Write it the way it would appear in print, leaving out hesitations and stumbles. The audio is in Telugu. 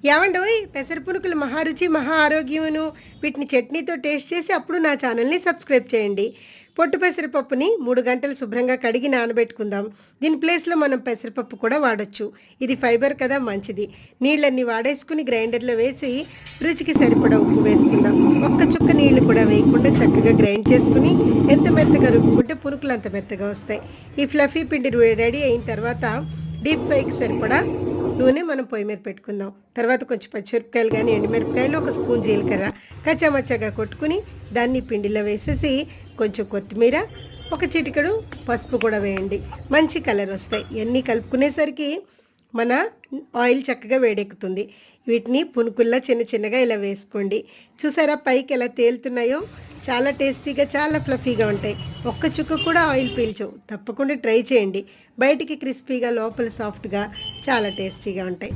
ఏవండోయ్ పెసర పునుకులు మహారుచి మహా ఆరోగ్యమును వీటిని చట్నీతో టేస్ట్ చేసి అప్పుడు నా ఛానల్ని సబ్స్క్రైబ్ చేయండి. పొట్టు పెసరపప్పుని 3 గంటలు శుభ్రంగా కడిగి నానబెట్టుకుందాం. దీని ప్లేస్లో మనం పెసరపప్పు కూడా వాడచ్చు. ఇది ఫైబర్ కదా, మంచిది. నీళ్ళన్నీ వాడేసుకుని గ్రైండర్లో వేసి రుచికి సరిపడా ఉప్పు వేసుకుందాం. ఒక్క చుక్క నీళ్లు కూడా వేయకుండా చక్కగా గ్రైండ్ చేసుకుని ఎంత మెత్తగా రుబ్బుకుంటే పునుకులు అంత మెత్తగా వస్తాయి. ఈ ఫ్లఫీ పిండి రెడీ అయిన తర్వాత డీప్ ఫ్రైకి సరిపడా నూనె మనం పొయ్యి మీద పెట్టుకుందాం. తర్వాత కొంచెం పచ్చిమిరపకాయలు కానీ ఎండుమిరపకాయలు, 1 స్పూన్ జీలకర్ర కచ్చామచ్చగా కొట్టుకుని దాన్ని పిండిలో వేసేసి కొంచెం కొత్తిమీర, 1 చిటికెడు పసుపు కూడా వేయండి. మంచి కలర్ వస్తాయి. ఇవన్నీ కలుపుకునేసరికి మన ఆయిల్ చక్కగా వేడెక్కుతుంది. వీటిని పునుకుల్లా చిన్న చిన్నగా ఇలా వేసుకోండి. చూసారా పైకి ఎలా తేలుతున్నాయో? చాలా టేస్టీగా, చాలా ఫ్లఫీగా ఉంటాయి. ఒక్క చుక్క కూడా ఆయిల్ పీల్చవు. తప్పకుండా ట్రై చేయండి. బయటికి క్రిస్పీగా, లోపల సాఫ్ట్గా, చాలా టేస్టీగా ఉంటాయి.